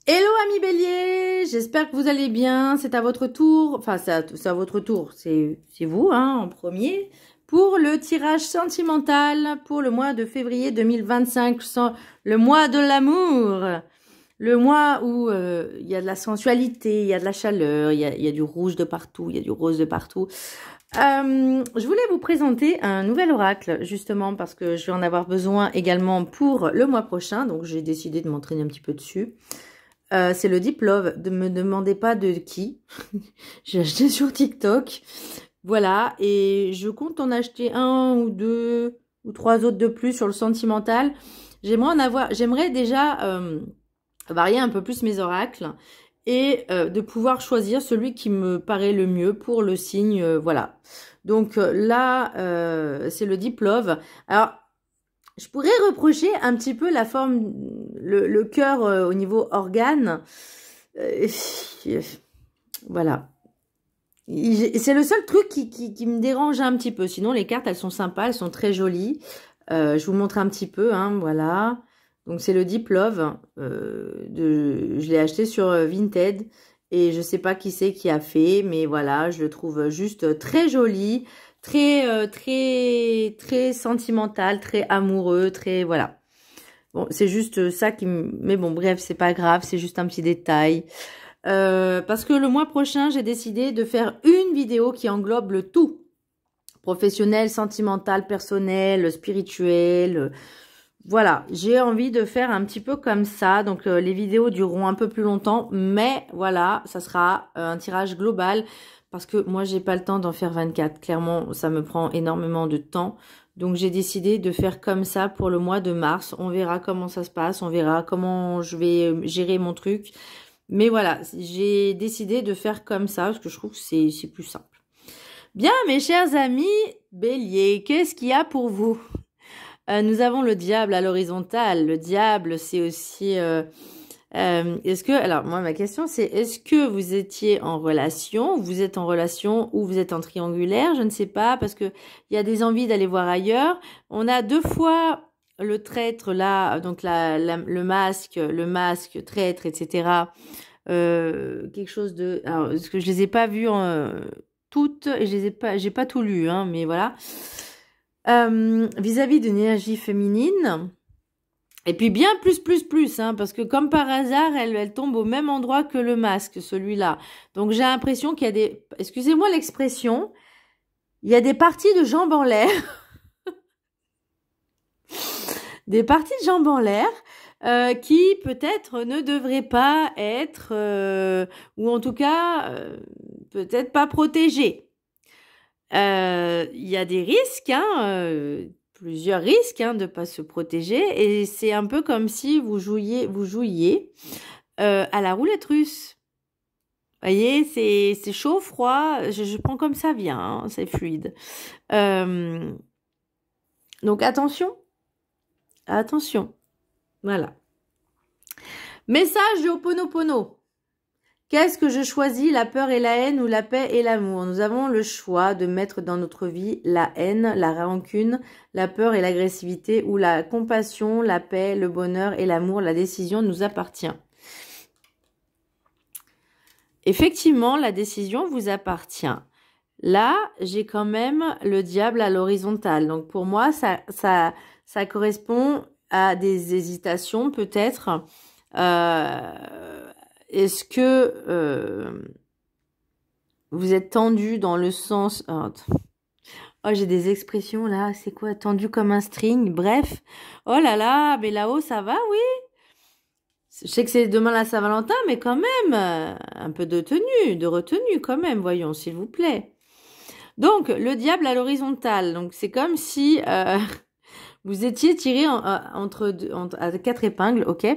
Hello amis bélier, j'espère que vous allez bien, c'est à votre tour, enfin c'est à votre tour, c'est vous hein, en premier, pour le tirage sentimental pour le mois de février 2025, le mois de l'amour, le mois où il y a de la sensualité, il y a de la chaleur, il y a du rouge de partout, il y a du rose de partout. Je voulais vous présenter un nouvel oracle, justement, parce que je vais en avoir besoin également pour le mois prochain, donc j'ai décidé de m'entraîner un petit peu dessus. C'est le Deep Love, ne me demandez pas de qui, j'ai acheté sur TikTok, voilà, et je compte en acheter un ou deux ou trois autres de plus sur le sentimental. J'aimerais déjà varier un peu plus mes oracles et de pouvoir choisir celui qui me paraît le mieux pour le signe, voilà. Donc là, c'est le Deep Love. Alors, je pourrais reprocher un petit peu la forme, le cœur au niveau organe. Voilà. C'est le seul truc qui me dérange un petit peu. Sinon, les cartes, elles sont sympas, elles sont très jolies. Je vous montre un petit peu, hein, voilà. Donc, c'est le Deep Love. Je l'ai acheté sur Vinted. Et je sais pas qui c'est qui a fait, mais voilà, je le trouve juste très joli. Très sentimental, très amoureux, très, voilà. Bon, c'est juste ça qui me... Mais bon, bref, c'est pas grave, c'est juste un petit détail. Parce que le mois prochain, j'ai décidé de faire une vidéo qui englobe le tout. Professionnel, sentimental, personnel, spirituel. Voilà, j'ai envie de faire un petit peu comme ça. Donc, les vidéos dureront un peu plus longtemps. Mais voilà, ça sera un tirage global. Parce que moi, j'ai pas le temps d'en faire 24. Clairement, ça me prend énormément de temps. Donc, j'ai décidé de faire comme ça pour le mois de mars. On verra comment ça se passe. On verra comment je vais gérer mon truc. Mais voilà, j'ai décidé de faire comme ça parce que je trouve que c'est plus simple. Bien, mes chers amis bélier, qu'est-ce qu'il y a pour vous? Nous avons le diable à l'horizontale. Le diable, c'est aussi... est-ce que, alors moi ma question c'est, est-ce que vous étiez en relation, vous êtes en relation ou vous êtes en triangulaire, je ne sais pas, parce que il y a des envies d'aller voir ailleurs. On a deux fois le traître là, donc le masque, traître, etc. Quelque chose de, alors parce que je les ai pas vues toutes, et j'ai pas tout lu, hein, mais voilà. Vis-à-vis d'une énergie féminine. Et puis bien plus, hein, parce que comme par hasard, elle tombe au même endroit que le masque, celui-là. Donc j'ai l'impression qu'il y a des... Excusez-moi l'expression, il y a des parties de jambes en l'air. Des parties de jambes en l'air qui peut-être ne devraient pas être, ou en tout cas, peut-être pas protégées. Il y a des risques, hein, plusieurs risques hein, de pas se protéger, et c'est un peu comme si vous jouiez à la roulette russe. Vous voyez, c'est chaud, froid, je prends comme ça vient, hein, c'est fluide. Donc attention, voilà. Message de Ho'oponopono. Qu'est-ce que je choisis, la peur et la haine ou la paix et l'amour? Nous avons le choix de mettre dans notre vie la haine, la rancune, la peur et l'agressivité, ou la compassion, la paix, le bonheur et l'amour. La décision nous appartient. Effectivement, la décision vous appartient. Là, j'ai quand même le diable à l'horizontale. Donc pour moi, ça correspond à des hésitations peut-être. Est-ce que vous êtes tendu dans le sens... Oh, j'ai des expressions là, c'est quoi? Tendu comme un string, bref. Oh là là, mais là-haut, ça va, oui. Je sais que c'est demain la Saint-Valentin, mais quand même, un peu de tenue, de retenue quand même, voyons, s'il vous plaît. Donc, le diable à l'horizontale. Donc, c'est comme si vous étiez tiré à quatre épingles, ok.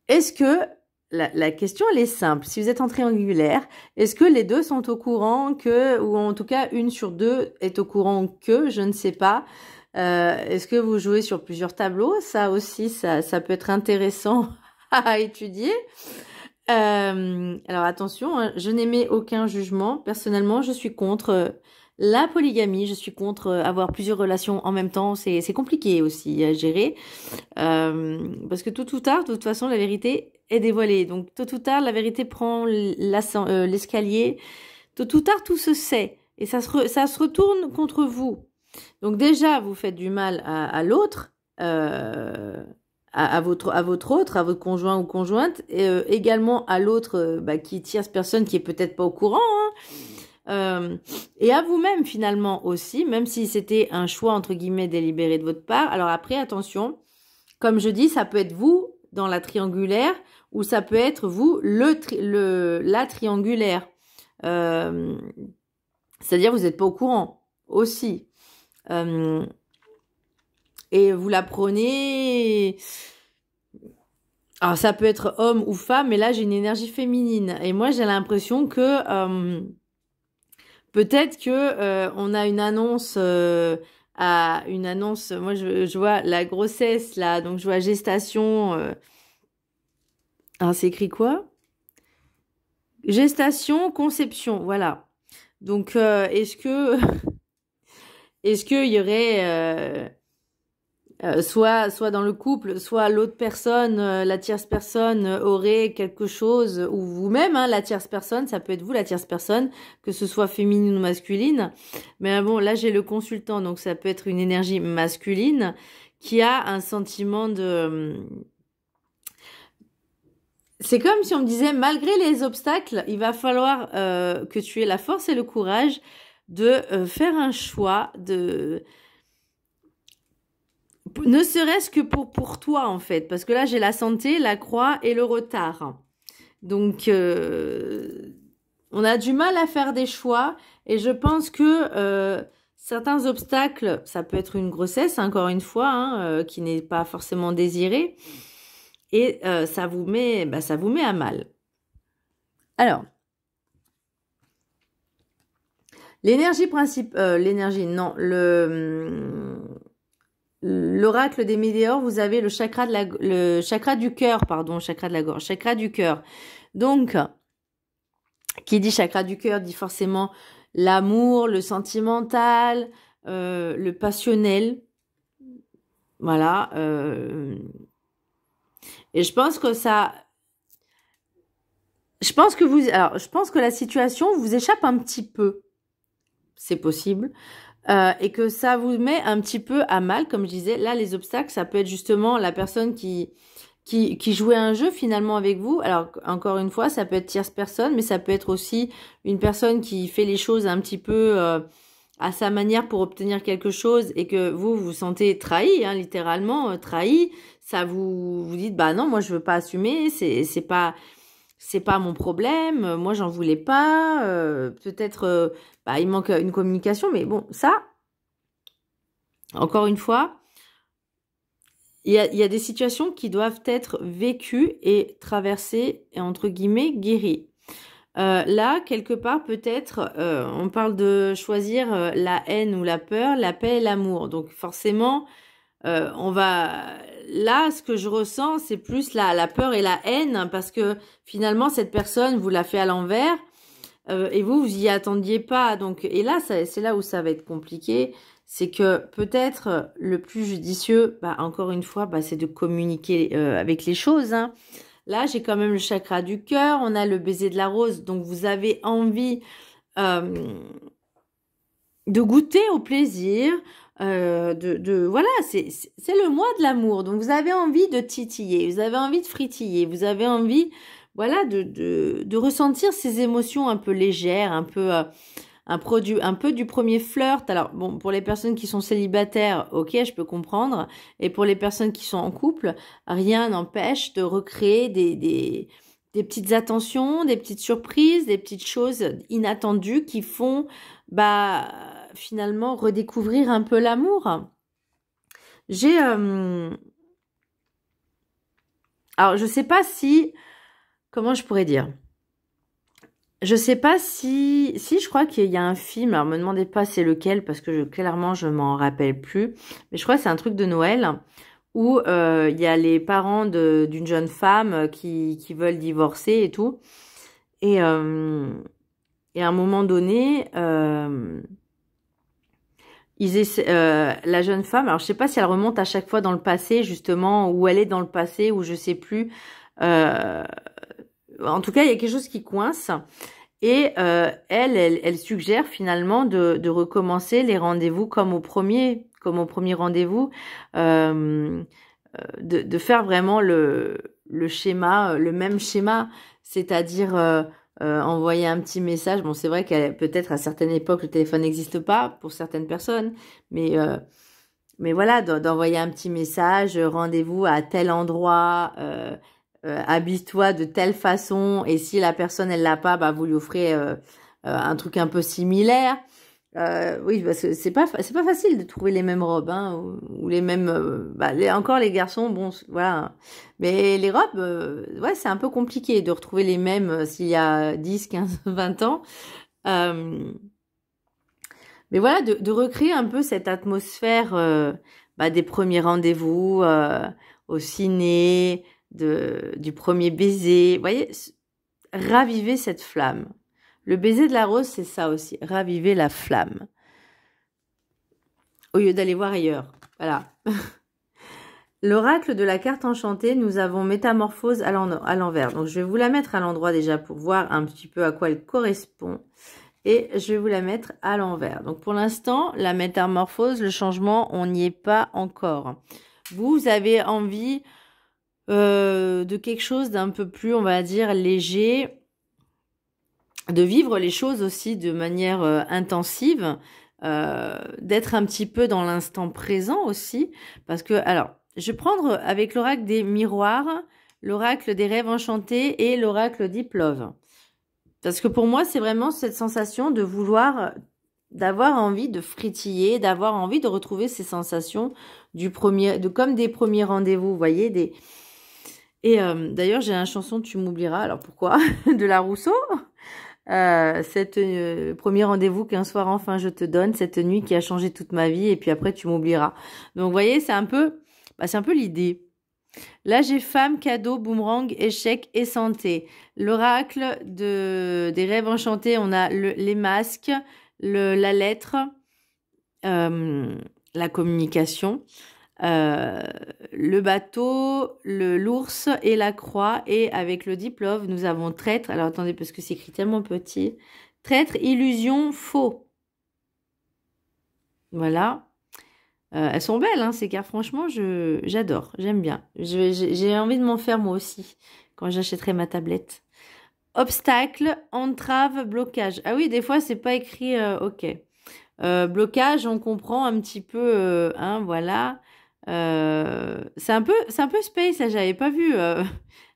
Est-ce que, la question elle est simple, si vous êtes en triangulaire, est-ce que les deux sont au courant que, ou en tout cas une sur deux est au courant que, je ne sais pas, est-ce que vous jouez sur plusieurs tableaux? Ça aussi, ça peut être intéressant à étudier. Alors attention, hein, je n'émets aucun jugement, personnellement je suis contre La polygamie, je suis contre avoir plusieurs relations en même temps. C'est compliqué aussi à gérer. Parce que tôt ou tard, de toute façon, la vérité est dévoilée. Donc, tôt ou tard, la vérité prend l'escalier. Tôt ou tard, tout se sait. Et ça se retourne contre vous. Donc déjà, vous faites du mal à l'autre, à votre conjoint ou conjointe, et également à l'autre qui tierce personne qui est peut-être pas au courant, hein, et à vous-même finalement aussi, même si c'était un choix entre guillemets délibéré de votre part. Alors après, attention, comme je dis, ça peut être vous dans la triangulaire ou ça peut être vous la triangulaire. C'est-à-dire vous n'êtes pas au courant aussi. Et vous la prenez. Alors ça peut être homme ou femme, mais là j'ai une énergie féminine. Et moi j'ai l'impression que peut-être que on a une annonce Moi je vois la grossesse là, donc je vois gestation. Alors c'est écrit quoi? Gestation, conception, voilà. Donc est-ce qu'il y aurait soit dans le couple, soit l'autre personne, la tierce personne aurait quelque chose, ou vous-même, hein, la tierce personne, ça peut être vous la tierce personne, que ce soit féminine ou masculine. Mais bon, là j'ai le consultant, donc ça peut être une énergie masculine qui a un sentiment de... C'est comme si on me disait, malgré les obstacles, il va falloir que tu aies la force et le courage de faire un choix, ne serait-ce que pour toi en fait, parce que là j'ai la santé, la croix et le retard. Donc on a du mal à faire des choix et je pense que certains obstacles, ça peut être une grossesse encore une fois, hein, qui n'est pas forcément désirée, et ça vous met à mal. Alors, l'énergie principale, l'oracle des météores, vous avez le chakra du cœur, pardon, chakra de la gorge, chakra du cœur. Donc, qui dit chakra du cœur dit forcément l'amour, le sentimental, le passionnel. Voilà. Et je pense que je pense que la situation vous échappe un petit peu. C'est possible. Et que ça vous met un petit peu à mal, comme je disais. Là, les obstacles, ça peut être justement la personne qui jouait un jeu finalement avec vous. Alors, encore une fois, ça peut être tierce personne, mais ça peut être aussi une personne qui fait les choses un petit peu à sa manière pour obtenir quelque chose et que vous vous sentez trahi, hein, littéralement trahi. Ça vous dites, bah non, moi je veux pas assumer, c'est pas mon problème, moi j'en voulais pas, peut-être il manque une communication, mais bon, ça, encore une fois, il y a des situations qui doivent être vécues et traversées et entre guillemets guéries. Là, quelque part, peut-être, on parle de choisir la haine ou la peur, la paix et l'amour. Donc forcément, là, ce que je ressens, c'est plus la peur et la haine, parce que finalement, cette personne vous l'a fait à l'envers, et vous y attendiez pas. Donc, et là, c'est là où ça va être compliqué, c'est que peut-être le plus judicieux, encore une fois, c'est de communiquer avec les choses, hein. Là, j'ai quand même le chakra du cœur, on a le baiser de la rose, donc vous avez envie de goûter au plaisir, voilà, c'est le mois de l'amour, donc vous avez envie de titiller, vous avez envie de fritiller, vous avez envie, voilà, de ressentir ces émotions un peu légères, un peu un peu du premier flirt. Alors bon, pour les personnes qui sont célibataires, ok, je peux comprendre, et pour les personnes qui sont en couple, rien n'empêche de recréer des petites attentions, des petites surprises, des petites choses inattendues qui font finalement redécouvrir un peu l'amour. J'ai alors je sais pas si, comment je pourrais dire, je sais pas si je crois qu'il y a un film, alors me demandez pas c'est lequel parce que clairement je m'en rappelle plus, mais je crois que c'est un truc de Noël où il y a les parents d'une jeune femme qui veulent divorcer et tout, et à un moment donné ils essaient, la jeune femme, alors je sais pas si elle remonte à chaque fois dans le passé, justement, où elle est dans le passé, ou je sais plus. Euh, En tout cas, il y a quelque chose qui coince. Et elle suggère finalement de recommencer les rendez-vous comme au premier rendez-vous, de faire vraiment le schéma, le même schéma, c'est-à-dire envoyer un petit message. Bon, c'est vrai qu'à peut-être à certaines époques le téléphone n'existe pas pour certaines personnes, mais voilà, d'envoyer un petit message, rendez-vous à tel endroit. Habille-toi de telle façon, et si la personne elle l'a pas, bah vous lui offrez un truc un peu similaire. Oui, parce que c'est pas facile de trouver les mêmes robes, hein, ou les mêmes. Encore les garçons, bon, voilà. Mais les robes, ouais, c'est un peu compliqué de retrouver les mêmes s'il y a 10, 15, 20 ans. Mais voilà, de recréer un peu cette atmosphère des premiers rendez-vous au ciné, du premier baiser. Vous voyez, raviver cette flamme. Le baiser de la rose, c'est ça aussi, raviver la flamme. Au lieu d'aller voir ailleurs. Voilà. L'oracle de la carte enchantée, nous avons métamorphose à l'envers. Donc, je vais vous la mettre à l'endroit déjà pour voir un petit peu à quoi elle correspond. Et je vais vous la mettre à l'envers. Donc, pour l'instant, la métamorphose, le changement, on n'y est pas encore. Vous avez envie de quelque chose d'un peu plus, on va dire, léger, de vivre les choses aussi de manière intensive, d'être un petit peu dans l'instant présent aussi. Parce que, alors, je vais prendre avec l'oracle des miroirs, l'oracle des rêves enchantés et l'oracle Deep Love. Parce que pour moi, c'est vraiment cette sensation de vouloir, d'avoir envie de frétiller, d'avoir envie de retrouver ces sensations comme des premiers rendez-vous, vous voyez. Et d'ailleurs, j'ai une chanson Tu m'oublieras. Alors pourquoi? De la Rousseau. Premier rendez-vous qu'un soir enfin je te donne, cette nuit qui a changé toute ma vie, et puis après tu m'oublieras. Donc vous voyez, c'est un peu l'idée. Là, j'ai femme, cadeau, boomerang, échec et santé. L'oracle des rêves enchantés, on a les masques, la lettre, la communication, le bateau, l'ours et la croix. Et avec le Deep Love, nous avons traître. Alors attendez, parce que c'est écrit tellement petit. Traître, illusion, faux. Voilà. Elles sont belles, hein, ces cartes. Franchement, j'adore. J'aime bien. J'ai envie de m'en faire moi aussi quand j'achèterai ma tablette. Obstacle, entrave, blocage. Ah oui, des fois, c'est pas écrit OK. Blocage, on comprend un petit peu, hein, voilà. C'est un peu space, ça, j'avais pas vu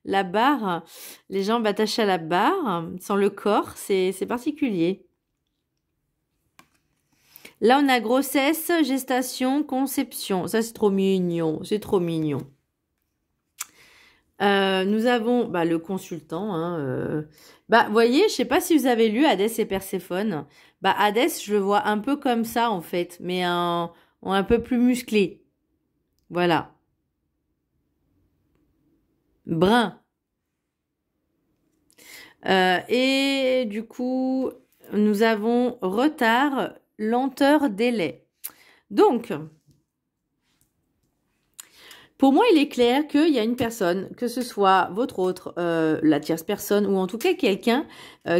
la barre, les jambes attachées à la barre, sans le corps, c'est particulier. Là, on a grossesse, gestation, conception. Ça, c'est trop mignon. C'est trop mignon. Nous avons le consultant. Hein, vous voyez, je sais pas si vous avez lu Hadès et Perséphone. Hadès, je le vois un peu comme ça, en fait, mais un peu plus musclé. Voilà. Brun. Et du coup, nous avons retard, lenteur, délai. Donc, pour moi, il est clair qu'il y a une personne, que ce soit votre autre, la tierce personne, ou en tout cas quelqu'un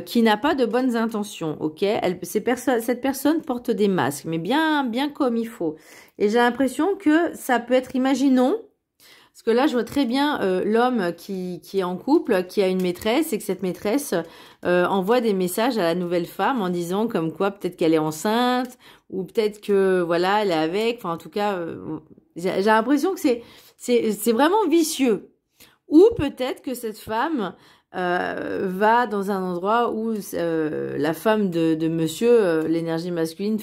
qui n'a pas de bonnes intentions, ok? Cette personne porte des masques, mais bien comme il faut. Et j'ai l'impression que ça peut être, imaginons, parce que là, je vois très bien l'homme qui est en couple, qui a une maîtresse, et que cette maîtresse envoie des messages à la nouvelle femme en disant comme quoi peut-être qu'elle est enceinte, ou peut-être que voilà, elle est avec. Enfin, en tout cas, j'ai l'impression que c'est vraiment vicieux. Ou peut-être que cette femme va dans un endroit où la femme de monsieur, l'énergie masculine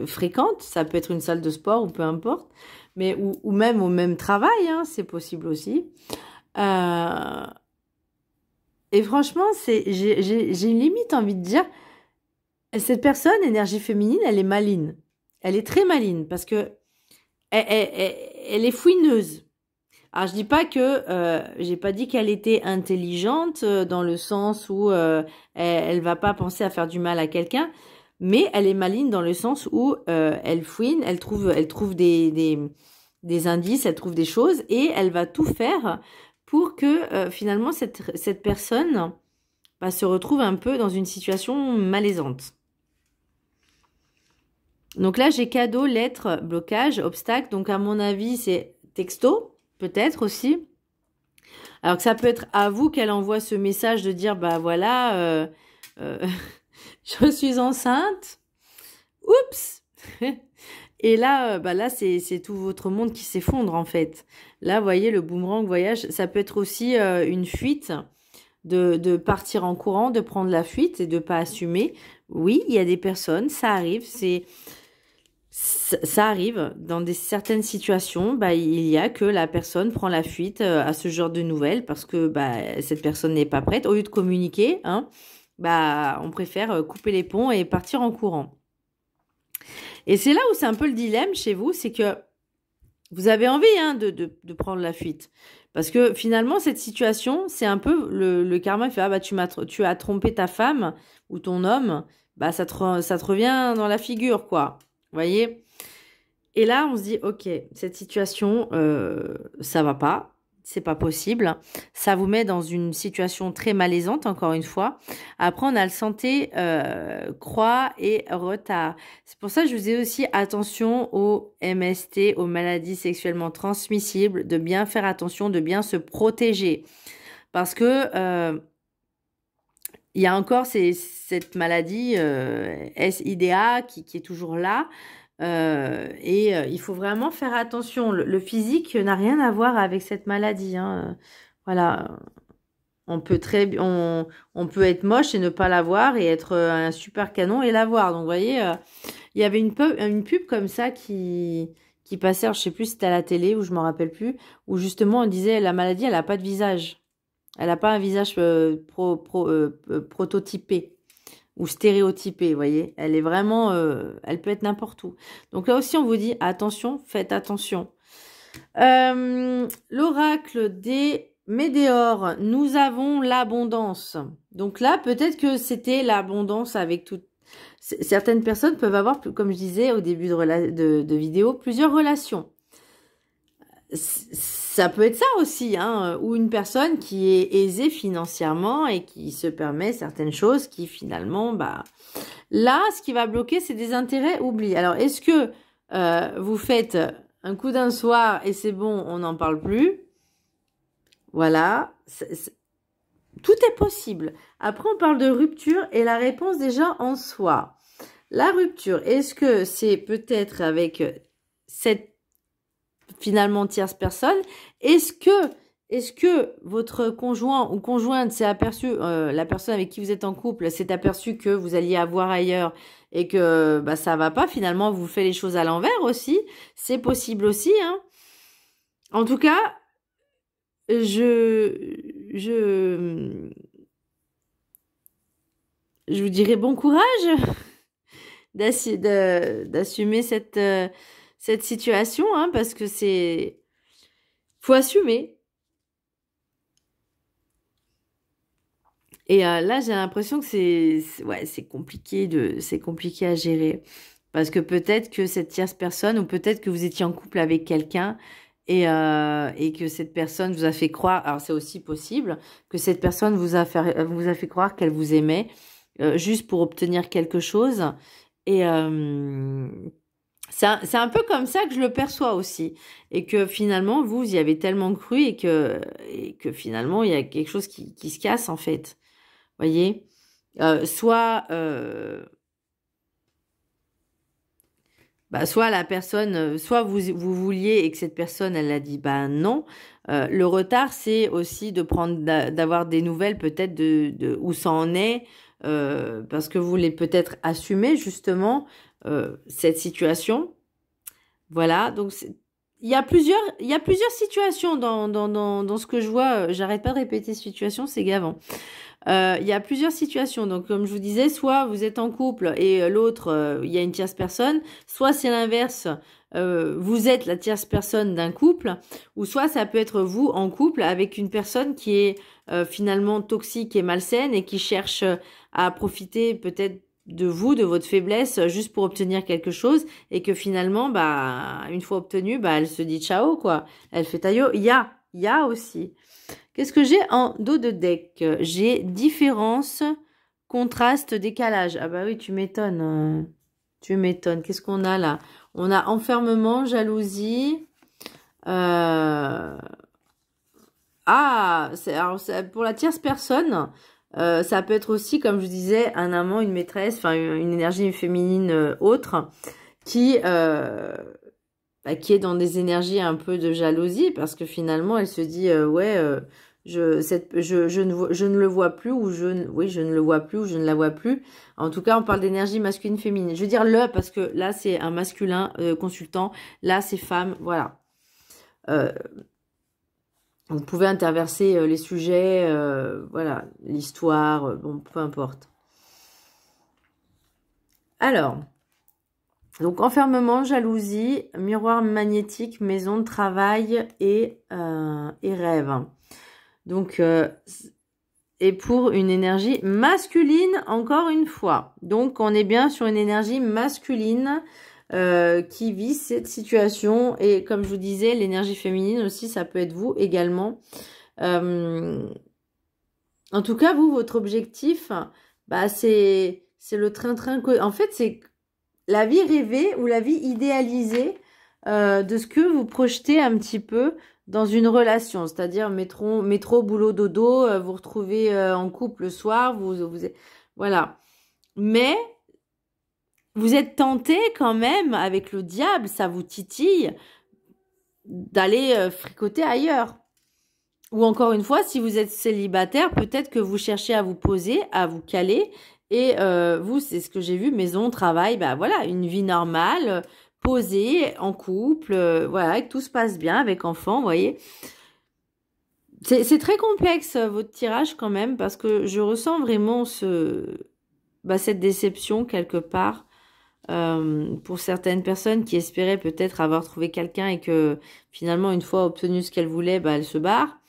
fréquente, ça peut être une salle de sport ou peu importe, mais ou même au même travail, hein, c'est possible aussi. Et franchement, j'ai une limite envie de dire, cette personne, énergie féminine, elle est maline. Elle est très maline parce que elle est fouineuse. Alors, je dis pas que, j'ai pas dit qu'elle était intelligente dans le sens où elle va pas penser à faire du mal à quelqu'un. mais elle est maligne dans le sens où elle fouine, elle trouve des indices, elle trouve des choses et elle va tout faire pour que finalement cette personne bah, se retrouve un peu dans une situation malaisante. Donc là, j'ai cadeau, lettre, blocage, obstacle. Donc à mon avis, c'est texto, peut-être aussi. Alors que ça peut être à vous qu'elle envoie ce message de dire, bah voilà, je suis enceinte. Oups. Et là, bah là, c'est tout votre monde qui s'effondre en fait. Là, vous voyez, le boomerang voyage, ça peut être aussi une fuite, de partir en courant, de prendre la fuite et de pas assumer. Oui, il y a des personnes, ça arrive, ça arrive dans certaines situations, bah, il y a que la personne prend la fuite à ce genre de nouvelles parce que bah, cette personne n'est pas prête. Au lieu de communiquer, hein, bah, on préfère couper les ponts et partir en courant. Et c'est là où c'est un peu le dilemme chez vous, c'est que vous avez envie hein, de prendre la fuite. Parce que finalement, cette situation, c'est un peu le karma qui fait, ah bah tu as trompé ta femme ou ton homme, bah ça te revient dans la figure, quoi. Vous voyez? Et là, on se dit, ok, cette situation, ça va pas. C'est pas possible. Ça vous met dans une situation très malaisante, encore une fois. Après, on a le santé, croix et retard. C'est pour ça que je vous ai aussi attention aux MST, aux maladies sexuellement transmissibles, de bien faire attention, de bien se protéger. Parce que il y a encore cette maladie SIDA qui est toujours là. Il faut vraiment faire attention. Le physique n'a rien à voir avec cette maladie. Hein. Voilà, on peut être moche et ne pas l'avoir et être un super canon et l'avoir. Donc, vous voyez, il y avait une pub comme ça qui passait. Alors, je sais plus si c'était à la télé ou je m'en rappelle plus. Où justement, on disait la maladie, elle n'a pas de visage. Elle n'a pas un visage prototypé ou stéréotypée, vous voyez. Elle est vraiment, elle peut être n'importe où. Donc là aussi, on vous dit, attention, faites attention. L'oracle des Médéors, nous avons l'abondance. Donc là, peut-être que c'était l'abondance avec tout. Certaines personnes peuvent avoir, comme je disais au début de vidéo, plusieurs relations. Ça peut être ça aussi, hein, ou une personne qui est aisée financièrement et qui se permet certaines choses qui finalement, bah, là, ce qui va bloquer, c'est des intérêts oubliés. Alors, est-ce que vous faites un coup d'un soir et c'est bon, on n'en parle plus? Voilà, tout est possible. Après, on parle de rupture et la réponse déjà en soi. La rupture, est-ce que c'est peut-être avec cette finalement tierce personne? Est-ce que votre conjoint ou conjointe s'est aperçu, la personne avec qui vous êtes en couple s'est aperçu que vous alliez avoir ailleurs et que bah ça va pas, finalement vous faites les choses à l'envers aussi, c'est possible aussi, hein. En tout cas, je vous dirais bon courage d'assumer cette situation, hein, parce que faut assumer. Et là, j'ai l'impression que c'est compliqué à gérer. Parce que peut-être que cette tierce personne, ou peut-être que vous étiez en couple avec quelqu'un et que cette personne vous a fait croire, alors c'est aussi possible, que cette personne vous a fait croire qu'elle vous aimait juste pour obtenir quelque chose. Et c'est un peu comme ça que je le perçois aussi. Et que finalement, vous y avez tellement cru et que finalement, il y a quelque chose qui se casse en fait. Voyez, soit la personne, soit vous vouliez et que cette personne, elle a dit bah non. Le retard, c'est aussi d'avoir des nouvelles peut-être de où ça en est, parce que vous voulez peut-être assumer justement cette situation. Voilà, donc il y a plusieurs situations dans ce que je vois. J'arrête pas de répéter situation, c'est gavant. Il y a plusieurs situations. Donc, comme je vous disais, soit vous êtes en couple et l'autre, il y a une tierce personne, soit c'est l'inverse, vous êtes la tierce personne d'un couple, ou soit ça peut être vous en couple avec une personne qui est finalement toxique et malsaine et qui cherche à profiter peut-être vous, de votre faiblesse, juste pour obtenir quelque chose, et que finalement, bah, une fois obtenu, bah, elle se dit ciao, quoi. Elle fait taillot. Il y a aussi. Qu'est-ce que j'ai en dos de deck? J'ai différence, contraste, décalage. Ah bah oui, tu m'étonnes. Tu m'étonnes. Qu'est-ce qu'on a là? On a enfermement, jalousie. Alors, pour la tierce personne, ça peut être aussi, comme je disais, un amant, une maîtresse, enfin une énergie féminine autre, qui est dans des énergies un peu de jalousie, parce que finalement, elle se dit, je ne le vois plus, ou je ne le vois plus, ou je ne la vois plus. En tout cas, on parle d'énergie masculine, féminine. Je veux dire parce que là, c'est un masculin consultant, là, c'est femme, voilà. Vous pouvez interverser les sujets, voilà, l'histoire, bon, peu importe. Alors, donc enfermement, jalousie, miroir magnétique, maison de travail et rêve. Donc, et pour une énergie masculine, encore une fois. Donc, on est bien sur une énergie masculine qui vit cette situation. Et comme je vous disais, l'énergie féminine aussi, ça peut être vous également. En tout cas, vous, votre objectif, bah, c'est le train-train. En fait, c'est la vie rêvée ou la vie idéalisée de ce que vous projetez un petit peu dans une relation. C'est-à-dire métro, boulot, dodo, vous retrouvez en couple le soir, voilà. Mais vous êtes tenté quand même, avec le diable, ça vous titille, d'aller fricoter ailleurs. Ou encore une fois, si vous êtes célibataire, peut-être que vous cherchez à vous poser, à vous caler. Et vous, c'est ce que j'ai vu, maison, travail, bah voilà, une vie normale, posée, en couple, voilà, que tout se passe bien avec enfants, vous voyez. C'est très complexe, votre tirage quand même, parce que je ressens vraiment cette déception quelque part. Pour certaines personnes qui espéraient peut-être avoir trouvé quelqu'un et que finalement, une fois obtenu ce qu'elle voulait, bah, elle se barre.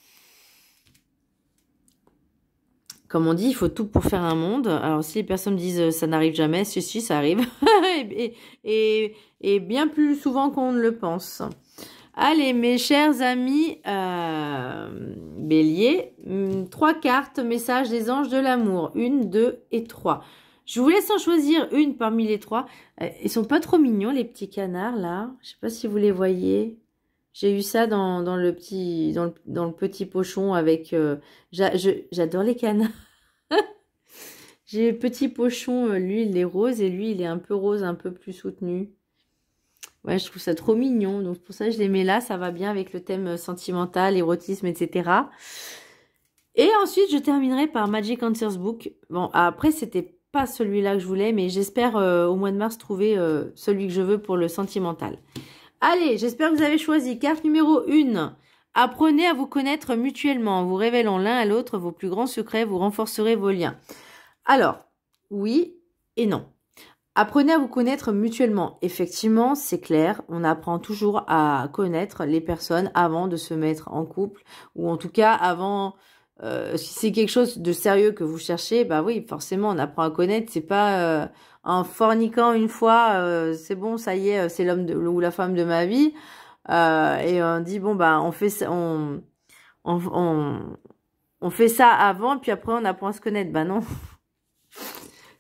Comme on dit, il faut tout pour faire un monde. Alors, si les personnes disent ça n'arrive jamais, si, ça arrive. et bien plus souvent qu'on ne le pense. Allez, mes chers amis Bélier, 3 cartes, message des anges de l'amour. 1, 2 et 3. Je vous laisse en choisir une parmi les 3. Ils sont pas trop mignons, les petits canards, là. Je sais pas si vous les voyez. J'ai eu ça dans le petit pochon avec... j'adore les canards. J'ai le petit pochon, lui, il est rose et lui, il est un peu rose, un peu plus soutenu. Ouais, je trouve ça trop mignon. Donc, pour ça, je les mets là. Ça va bien avec le thème sentimental, érotisme, etc. Et ensuite, je terminerai par Magic Answers Book. Bon, après, c'était pas celui-là que je voulais, mais j'espère au mois de mars trouver celui que je veux pour le sentimental. Allez, j'espère que vous avez choisi. Carte numéro 1. Apprenez à vous connaître mutuellement. En vous révélant l'un à l'autre vos plus grands secrets, vous renforcerez vos liens. Alors, oui et non. Apprenez à vous connaître mutuellement. Effectivement, c'est clair, on apprend toujours à connaître les personnes avant de se mettre en couple. Ou en tout cas, avant, si c'est quelque chose de sérieux que vous cherchez, bah oui, forcément, on apprend à connaître. C'est pas en forniquant une fois, c'est bon, ça y est, c'est l'homme ou la femme de ma vie. Et on dit, bon, bah, on fait ça, on fait ça avant, puis après, on apprend à se connaître. Bah non.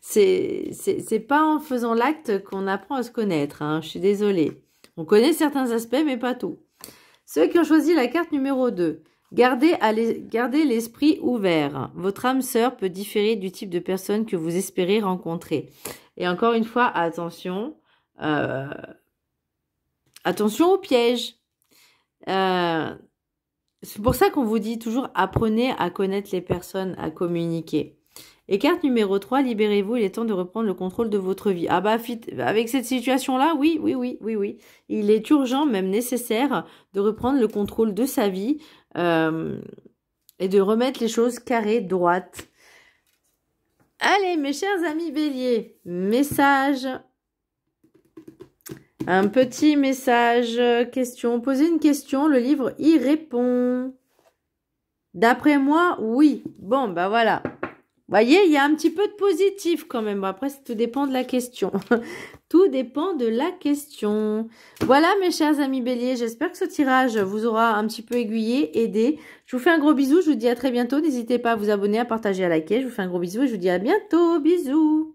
C'est pas en faisant l'acte qu'on apprend à se connaître, hein. Je suis désolée. On connaît certains aspects, mais pas tout. Ceux qui ont choisi la carte numéro 2. Gardez l'esprit ouvert. Votre âme sœur peut différer du type de personne que vous espérez rencontrer. Et encore une fois, attention. Attention aux pièges. C'est pour ça qu'on vous dit toujours apprenez à connaître les personnes, à communiquer. Et carte numéro 3, libérez-vous, il est temps de reprendre le contrôle de votre vie. Ah bah, avec cette situation-là, oui. Il est urgent, même nécessaire, de reprendre le contrôle de sa vie et de remettre les choses carrées, droites. Allez, mes chers amis béliers, message. Un petit message, question. Posez une question, le livre y répond. D'après moi, oui. Bon, bah voilà. Voyez, il y a un petit peu de positif quand même. Bon, après, tout dépend de la question. Tout dépend de la question. Voilà, mes chers amis béliers. J'espère que ce tirage vous aura un petit peu aiguillé, aidé. Je vous fais un gros bisou. Je vous dis à très bientôt. N'hésitez pas à vous abonner, à partager, à liker. Je vous fais un gros bisou et je vous dis à bientôt. Bisous.